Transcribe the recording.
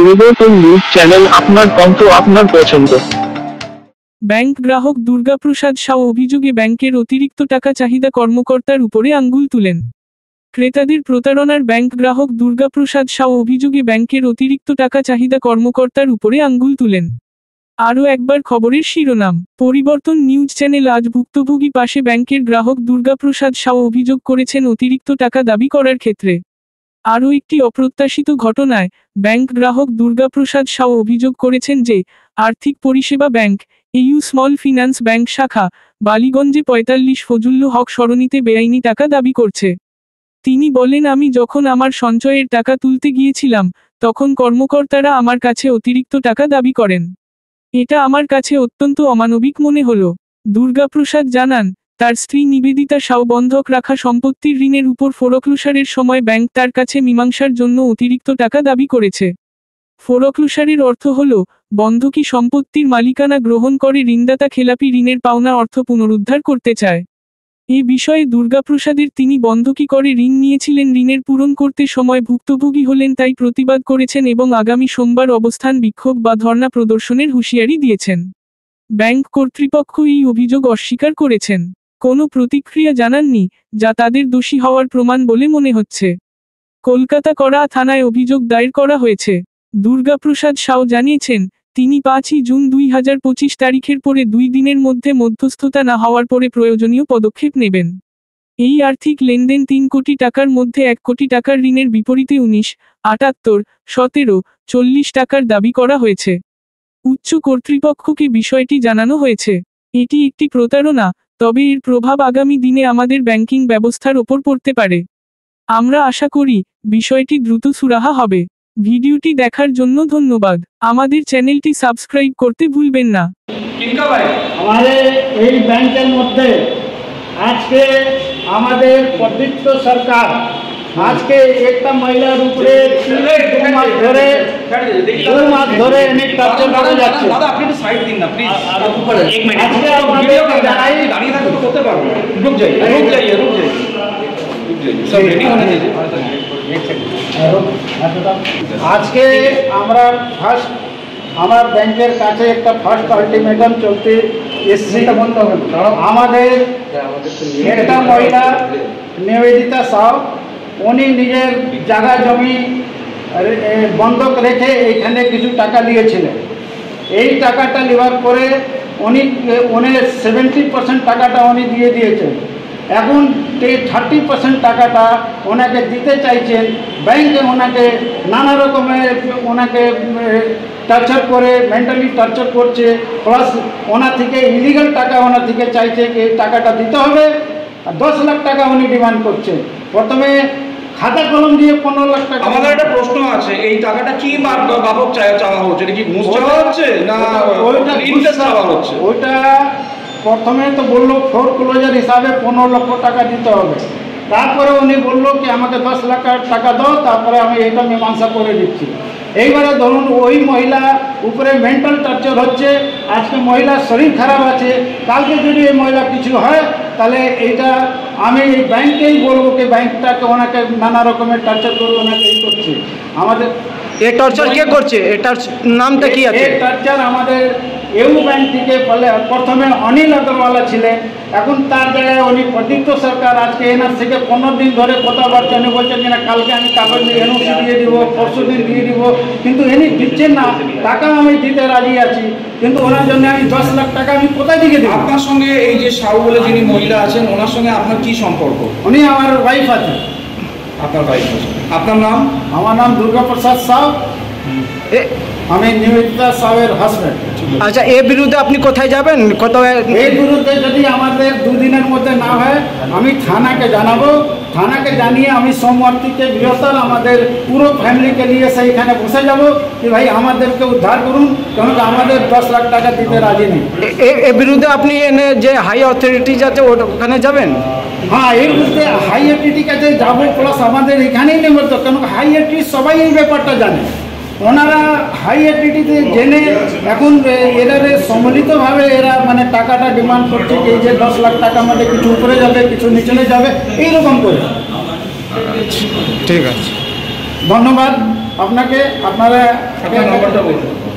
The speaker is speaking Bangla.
পরিবর্তন নিউজ চ্যানেল, আপনার কণ্ঠ, আপনার পছন্দ। ব্যাংক গ্রাহক দুর্গাপ্রসাদ সাউ অভিযোগে ব্যাংকের অতিরিক্ত টাকা চাহিদা কর্মকর্তার উপরে আঙ্গুল তুলেন। ক্রেতাদের প্রতারণার ব্যাংক গ্রাহক দুর্গাপ্রসাদ সাউ অভিযোগে ব্যাংকের অতিরিক্ত টাকা চাহিদা কর্মকর্তার উপরে আঙ্গুল তুলেন। আরও একবার খবরের শিরোনাম। পরিবর্তন নিউজ চ্যানেল। আজ ভুক্তভোগী পাশে ব্যাংকের গ্রাহক দুর্গাপ্রসাদ সাউ অভিযোগ করেছেন অতিরিক্ত টাকা দাবি করার ক্ষেত্রে। আরও একটি অপ্রত্যাশিত ঘটনায় ব্যাংক গ্রাহক দুর্গাপ্রসাদ সাউ অভিযোগ করেছেন যে আর্থিক পরিষেবা bank EU small finance bank শাখা বালিগঞ্জে ৪৫ ফজলুল হক সরণিতে বেআইনি টাকা দাবি করছে। তিনি বলেন, আমি যখন আমার সঞ্চয়ের টাকা তুলতে গিয়েছিলাম তখন কর্মকর্তারা আমার কাছে অতিরিক্ত টাকা দাবি করেন। এটা আমার কাছে অত্যন্ত অমানবিক মনে হলো। দুর্গাপ্রসাদ জানান, তার স্ত্রী নিবেদিতা সাউ বন্ধক রাখা সম্পত্তির ঋণের উপর ফোরক্লোজারের সময় ব্যাংক তার কাছে মীমাংসার জন্য অতিরিক্ত টাকা দাবি করেছে। ফোরক্লোজারের অর্থ হল বন্ধকি সম্পত্তির মালিকানা গ্রহণ করে ঋণদাতা খেলাপি ঋণের পাওনা অর্থ পুনরুদ্ধার করতে চায়। এ বিষয়ে দুর্গাপ্রসাদের তিনি বন্ধকি করে ঋণ নিয়েছিলেন, ঋণের পূরণ করতে সময় ভুক্তভোগী হলেন, তাই প্রতিবাদ করেছেন এবং আগামী সোমবার অবস্থান বিক্ষোভ বা ধর্ণা প্রদর্শনের হুঁশিয়ারি দিয়েছেন। ব্যাংক কর্তৃপক্ষ এই অভিযোগ অস্বীকার করেছেন। কোনো প্রতিক্রিয়া জানাননি, যা তাদের দোষী হওয়ার প্রমাণ বলে মনে হচ্ছে। কলকাতা কড়া থানায় অভিযোগ দায়ের করা হয়েছে। দুর্গাপ্রসাদ সাউ জানিয়েছেন, তিনি ৫ই জুন ২০২৫ তারিখের পরে ২ দিনের মধ্যে মধ্যস্থতা না হওয়ার পরে প্রয়োজনীয় পদক্ষেপ নেবেন। এই আর্থিক লেনদেন ৩ কোটি টাকার মধ্যে ১ কোটি টাকার ঋণের বিপরীতে ১৯, ৭৮, ১৭, ৪০ টাকার দাবি করা হয়েছে। উচ্চ কর্তৃপক্ষকে বিষয়টি জানানো হয়েছে। এটি একটি প্রতারণা, তবে এর প্রভাব আগামী দিনে আমাদের ব্যাংকিং ব্যবস্থার ওপর পড়তে পারে। আমরা আশা করি বিষয়টি দ্রুত সুরাহা হবে। ভিডিওটি দেখার জন্য ধন্যবাদ। আমাদের চ্যানেলটি সাবস্ক্রাইব করতে ভুলবেন না। আমাদের এই ব্যাংকের মধ্যে আজকে আমাদের পদস্থ সরকার আজকে একটা মহিলার উপরে 2 মাস ধরে এনে টর্চার করা যাচ্ছে। দাদা আপনি একটু সাইড দিন না প্লিজ। আজকে আপনাদের জানাই দাঁড়িয়ে থাকতে করতে পারবো। রুক যাই। সব রেডি হয়ে গেছে। আজকে আমরা আমার ব্যাংকের কাছে একটা ফার্স্ট আলটিমেটাম চলতে এসছি। আমাদের একটা মহিলা নিবেদিতা সাউ, উনি নিজের জায়গা জমি বন্ধক রেখে এইখানে কিছু টাকা নিয়েছিলেন। এই টাকাটা নেওয়ার পরে উনি 70% টাকাটা উনি দিয়ে দিয়েছেন। এখন 30% টাকাটা ওনাকে দিতে চাইছেন। ব্যাংকে ওনাকে নানা রকমের টর্চার করে, মেন্টালি টর্চার করছে, প্লাস ওনার থেকে ইলিগাল টাকা ওনার থেকে চাইছে যে টাকাটা দিতে হবে। আর 10 লাখ টাকা উনি ডিমান্ড করছে। প্রথমে খাতা কলম দিয়ে 15 লাখ টাকা। আমাদের একটা প্রশ্ন আছে, এই টাকাটা কি বাবদ চাওয়া হচ্ছে? এটা কি ঘুষ চাওয়া হচ্ছে না ইন্টারেস্ট চাওয়া হচ্ছে? ওইটা প্রথমে তো বললো ফোরক্লোজার হিসাবে 15 লক্ষ টাকা দিতে হবে। তারপরে উনি বললো কি আমাকে 10 লাখ টাকা দাও, তারপরে আমি এটা মীমাংসা করে দিচ্ছি। এইবারে ধরুন ওই মহিলা উপরে মেন্টাল টর্চার হচ্ছে। আজকে মহিলার শরীর খারাপ আছে, কালকে যদি এই মহিলা কিছু হয় তাহলে এইটা আমি এই ব্যাংকেই বলবো কি ব্যাংকটাকে ওনাকে নানা রকমের টর্চার করে ওনাকে এই করছে। আমাদের এই টর্চার কে করছে? এটার নামটা কি আছে? এই টর্চার আমাদের EU ব্যাংক থেকে প্রথমে অনিল আগরওয়ালা ছিলেন, এখন তার জায়গায় উনি প্রদীপ্ত সরকার। আজকে এনার থেকে 15 দিন ধরে কথাবার্তা উনি বলছেন যে না কালকে আমি কাগজ NOC দিয়ে দিব, পরশু দিন দিয়ে দিব, কিন্তু ইনি দিচ্ছেন না। টাকা আমি দিতে রাজি আছি, কিন্তু ওনার জন্য আমি 10 লাখ টাকা আমি কোথায় দিকে দিব? আপনার সঙ্গে এই যে সাউ বলে যিনি মহিলা আছেন, ওনার সঙ্গে আপনার কি সম্পর্ক? উনি আমার ওয়াইফ আছে। আপনার ওয়াইফ আছে। আপনার নাম? আমার নাম দুর্গাপ্রসাদ সাউ, আমি নিবেদিতা সাউয়ের হাজব্যান্ড। আচ্ছা, এর বিরুদ্ধে আপনি কোথায় যাবেন? এর বিরুদ্ধে যদি আমাদের 2 দিনের মধ্যে না হয় আমি থানাকে জানাবো। থানাকে জানিয়ে আমি সোমবার থেকে বৃহত্তর আমাদের পুরো ফ্যামিলিকে নিয়ে সেইখানে বসে যাব কি ভাই আমাদেরকে উদ্ধার করুন, কারণ আমাদের 10 লাখ টাকা দিতে রাজি নেই। এর বিরুদ্ধে আপনি এনে যে হাই অথরিটিজ আছে ওখানে যাবেন? হ্যাঁ, এর বিরুদ্ধে হাই অথরিটির কাছে যাবো, প্লাস আমাদের এখানেই নেব তো, কারণ হাই অথরিটি সবাই এই ব্যাপারটা জানে। ওনারা হাই অথরিটিতে জেনে এখন এরা সম্মিলিতভাবে এরা মানে টাকাটা ডিমান্ড করছে যে 10 লাখ টাকা মধ্যে কিছু উপরে যাবে, কিছু নিচে যাবে, এইরকম করে। ঠিক আছে, ধন্যবাদ। আপনাকে আপনারা আপনার নাম্বারটা বলুন।